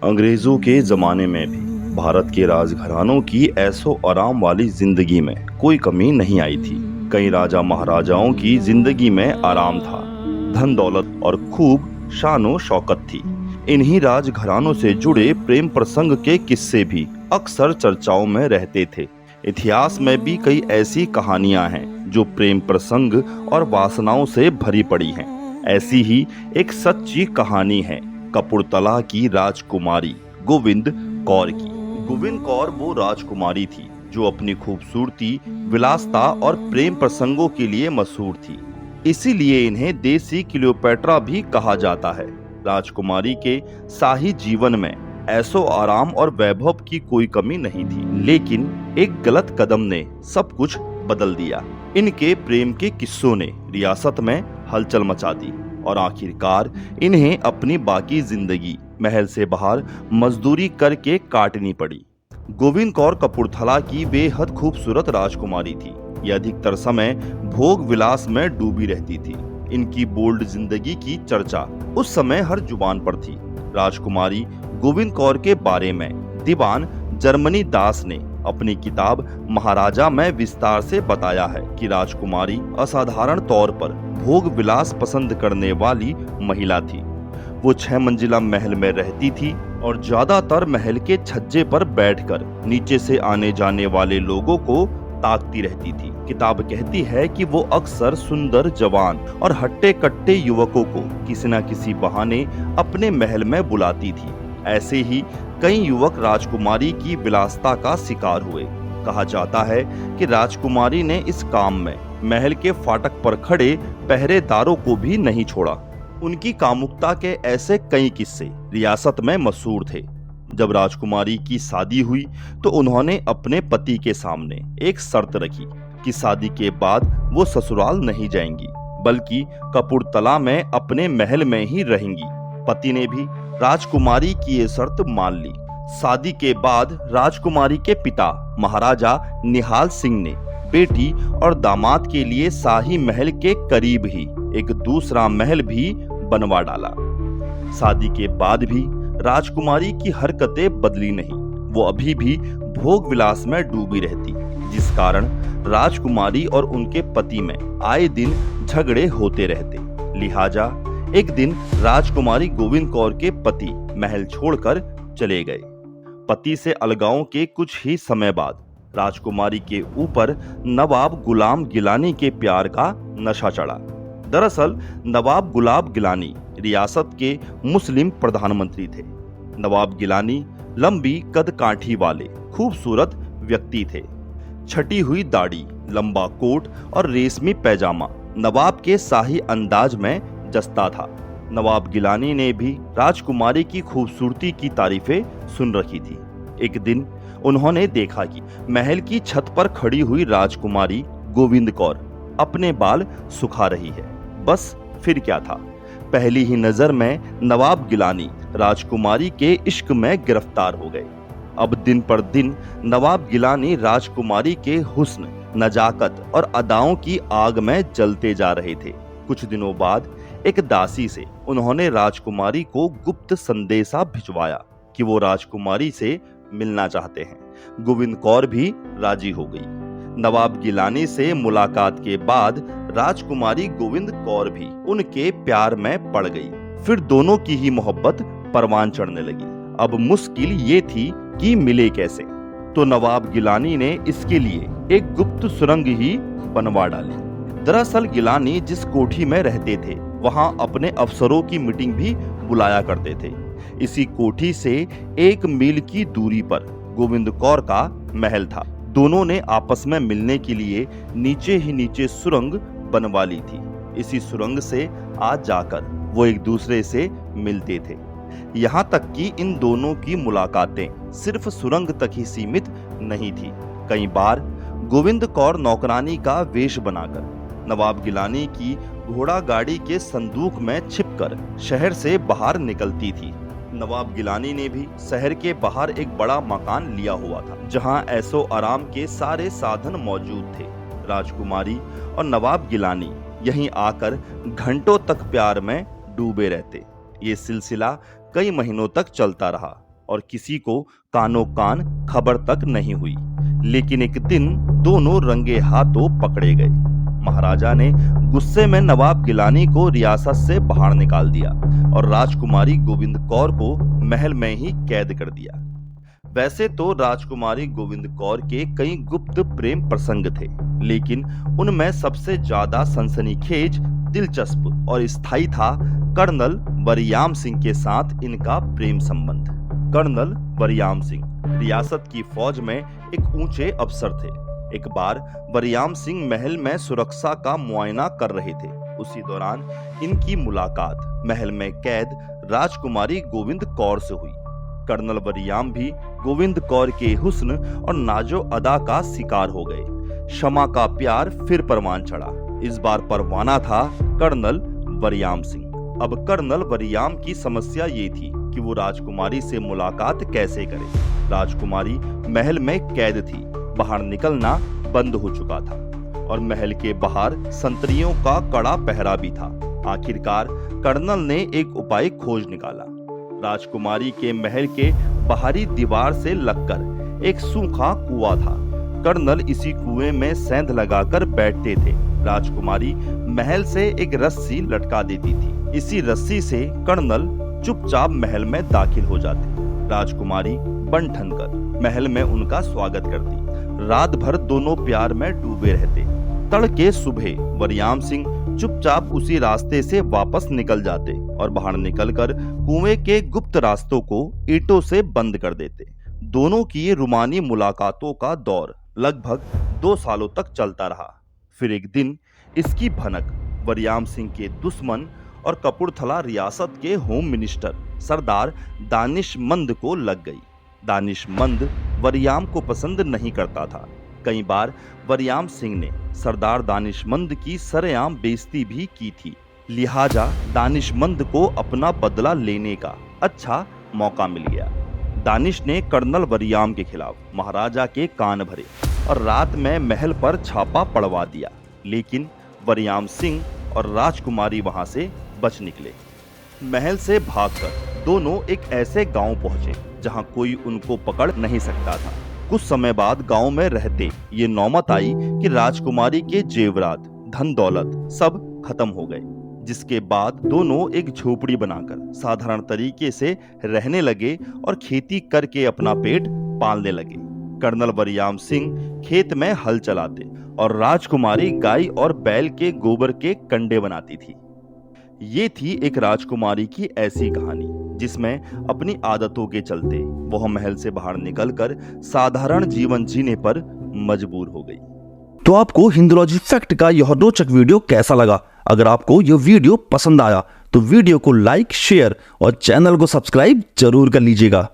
अंग्रेजों के जमाने में भी भारत के राजघरानों की ऐशो आराम वाली जिंदगी में कोई कमी नहीं आई थी। कई राजा महाराजाओं की जिंदगी में आराम था, धन दौलत और खूब शानो शौकत थी। इन्हीं राजघरानों से जुड़े प्रेम प्रसंग के किस्से भी अक्सर चर्चाओं में रहते थे। इतिहास में भी कई ऐसी कहानियां हैं जो प्रेम प्रसंग और वासनाओं से भरी पड़ी हैं। ऐसी ही एक सच्ची कहानी है कपूरथला की राजकुमारी गोविंद कौर की। गोविंद कौर वो राजकुमारी थी जो अपनी खूबसूरती, विलासता और प्रेम प्रसंगों के लिए मशहूर थी। इसीलिए इन्हें देसी क्लियोपेट्रा भी कहा जाता है। राजकुमारी के शाही जीवन में ऐशो आराम और वैभव की कोई कमी नहीं थी, लेकिन एक गलत कदम ने सब कुछ बदल दिया। इनके प्रेम के किस्सों ने रियासत में हलचल मचा दी और आखिरकार इन्हें अपनी बाकी जिंदगी महल से बाहर मजदूरी करके काटनी पड़ी। गोविंद कौर कपूरथला की बेहद खूबसूरत राजकुमारी थी। यह अधिकतर समय भोग विलास में डूबी रहती थी। इनकी बोल्ड जिंदगी की चर्चा उस समय हर जुबान पर थी। राजकुमारी गोविंद कौर के बारे में दीवान जर्मनी दास ने अपनी किताब महाराजा में विस्तार से बताया है कि राजकुमारी असाधारण तौर पर भोग विलास पसंद करने वाली महिला थी। वो 6 मंजिला महल में रहती थी और ज्यादातर महल के छज्जे पर बैठकर नीचे से आने जाने वाले लोगों को ताकती रहती थी। किताब कहती है कि वो अक्सर सुंदर, जवान और हट्टे कट्टे युवकों को किसी न किसी बहाने अपने महल में बुलाती थी। ऐसे ही कई युवक राजकुमारी की विलासता का शिकार हुए। कहा जाता है कि राजकुमारी ने इस काम में महल के फाटक पर खड़े पहरेदारों को भी नहीं छोड़ा। उनकी कामुकता के ऐसे कई किस्से रियासत में मशहूर थे। जब राजकुमारी की शादी हुई तो उन्होंने अपने पति के सामने एक शर्त रखी कि शादी के बाद वो ससुराल नहीं जाएंगी, बल्कि कपूरथला में अपने महल में ही रहेंगी। पति ने भी राजकुमारी की ये शर्त मान ली। शादी के बाद राजकुमारी के पिता महाराजा निहाल सिंह ने बेटी और दामाद के लिए शाही महल के करीब ही एक दूसरा महल भी बनवा डाला। शादी के बाद भी राजकुमारी की हरकतें बदली नहीं। वो अभी भी भोग विलास में डूबी रहती, जिस कारण राजकुमारी और उनके पति में आए दिन झगड़े होते रहते। लिहाजा एक दिन राजकुमारी गोविंद कौर के पति महल छोड़कर चले गए। पति से अलगाव के कुछ ही समय बाद राजकुमारी के ऊपर नवाब गुलाम गिलानी के प्यार का नशा चढ़ा। दरअसल नवाब गुलाम गिलानी रियासत के मुस्लिम प्रधानमंत्री थे। नवाब गिलानी लंबी कद काठी वाले खूबसूरत व्यक्ति थे। छटी हुई दाढ़ी, लंबा कोट और रेशमी पैजामा नवाब के शाही अंदाज में जचता था। नवाब गिलानी ने भी राजकुमारी की खूबसूरती की तारीफें सुन रखी थी। एक दिन उन्होंने देखा कि महल की छत पर खड़ी हुई राजकुमारी गोविंद कौर अपने बाल सुखा रही है। बस फिर क्या था, पहली ही नजर में नवाब गिलानी राजकुमारी के इश्क में गिरफ्तार हो गए। अब दिन पर दिन नवाब गिलानी राजकुमारी के हुस्न, नजाकत और अदाओं की आग में जलते जा रहे थे। कुछ दिनों बाद एक दासी से उन्होंने राजकुमारी को गुप्त संदेशा भिजवाया कि वो राजकुमारी से मिलना चाहते हैं। गोविंद कौर भी राजी हो गई। नवाब गिलानी से मुलाकात के बाद राजकुमारी गोविंद कौर भी उनके प्यार में पड़ गई। फिर दोनों की ही मोहब्बत परवान चढ़ने लगी। अब मुश्किल ये थी कि मिले कैसे, तो नवाब गिलानी ने इसके लिए एक गुप्त सुरंग ही बनवा डाली। दरअसल गिलानी जिस कोठी में रहते थे वहां अपने अफसरों की मीटिंग भी बुलाया करते थे। इसी कोठी से 1 मील की दूरी पर गोविंद कौर का महल था। दोनों ने आपस में मिलने के लिए नीचे ही नीचे सुरंग बनवा ली थी। इसी सुरंग से आज जाकर वो एक दूसरे से मिलते थे। यहाँ तक कि इन दोनों की मुलाकातें सिर्फ सुरंग तक ही सीमित नहीं थी। कई बार गोविंद कौर नौकरानी का वेश बनाकर नवाब गिलानी की घोड़ा गाड़ी के संदूक में छिपकर शहर से बाहर निकलती थी। नवाब गिलानी ने भी शहर के बाहर एक बड़ा मकान लिया हुआ था, जहां ऐशो आराम के सारे साधन मौजूद थे। राजकुमारी और नवाब गिलानी यहीं आकर घंटों तक प्यार में डूबे रहते। ये सिलसिला कई महीनों तक चलता रहा। और किसी को कानो कान खबर तक नहीं हुई। लेकिन एक दिन दोनों रंगे हाथों पकड़े गए। महाराजा ने गुस्से में नवाब गिलानी को रियासत से बाहर निकाल दिया और राजकुमारी गोविंद कौर को महल में ही कैद कर दिया। वैसे तो राजकुमारी गोविंद कौर के कई गुप्त प्रेम प्रसंग थे, लेकिन उनमें सबसे ज्यादा सनसनीखेज, दिलचस्प और स्थायी था कर्नल वरियाम सिंह के साथ इनका प्रेम संबंध। कर्नल वरियाम सिंह रियासत की फौज में एक ऊंचे अफसर थे। एक बार वरियाम सिंह महल में सुरक्षा का मुआयना कर रहे थे। उसी दौरान इनकी मुलाकात महल में कैद राजकुमारी गोविंद कौर से हुई। कर्नल वरियाम भी गोविंद कौर के हुस्न और नाजो अदा का शिकार हो गए। क्षमा का प्यार फिर परवान चढ़ा। इस बार परवाना था कर्नल वरियाम सिंह। अब कर्नल वरियाम की समस्या ये थी कि वो राजकुमारी से मुलाकात कैसे करे। राजकुमारी महल में कैद थी, बाहर निकलना बंद हो चुका था और महल के बाहर संतरियों का कड़ा पहरा भी था। आखिरकार कर्नल ने एक उपाय खोज निकाला। राजकुमारी के महल के बाहरी दीवार से लगकर एक सूखा कुआं था। कर्नल इसी कुएं में सेंध लगाकर बैठते थे। राजकुमारी महल से एक रस्सी लटका देती थी। इसी रस्सी से कर्नल चुपचाप महल में दाखिल हो जाते। राजकुमारी बन ठनकर महल में उनका स्वागत करती। रात भर दोनों प्यार में डूबे रहते। तड़के सुबह वरियाम सिंह चुपचाप उसी रास्ते से वापस निकल जाते और बाहर निकलकर कुएं के गुप्त रास्तों को ईंटों से बंद कर देते। दोनों की ये रूमानी मुलाकातों का दौर लगभग 2 सालों तक चलता रहा। फिर एक दिन इसकी भनक वरियाम सिंह के दुश्मन और कपूरथला रियासत के होम मिनिस्टर सरदार दानिशमंद को लग गई। दानिशमंद वरियाम को पसंद नहीं करता था। कई बार वरियाम सिंह ने सरदार दानिशमंद की सरेआम बेइज्जती भी की थी। लिहाजा दानिशमंद को अपना बदला लेने का अच्छा मौका मिल गया। दानिश ने कर्नल वरियाम के खिलाफ महाराजा के कान भरे और रात में महल पर छापा पड़वा दिया। लेकिन वरियाम सिंह और राजकुमारी वहां से बच निकले। महल से भागकर दोनों एक ऐसे गांव पहुंचे जहां कोई उनको पकड़ नहीं सकता था। कुछ समय बाद गांव में रहते ये नौबत आई कि राजकुमारी के जेवरात, धन दौलत सब खत्म हो गए, जिसके बाद दोनों एक झोपड़ी बनाकर साधारण तरीके से रहने लगे और खेती करके अपना पेट पालने लगे। कर्नल वरियाम सिंह खेत में हल चलाते और राजकुमारी गाय और बैल के गोबर के कंडे बनाती थी। ये थी एक राजकुमारी की ऐसी कहानी जिसमें अपनी आदतों के चलते वह महल से बाहर निकलकर साधारण जीवन जीने पर मजबूर हो गई। तो आपको हिंदुलॉजी फैक्ट का यह रोचक वीडियो कैसा लगा? अगर आपको यह वीडियो पसंद आया तो वीडियो को लाइक, शेयर और चैनल को सब्सक्राइब जरूर कर लीजिएगा।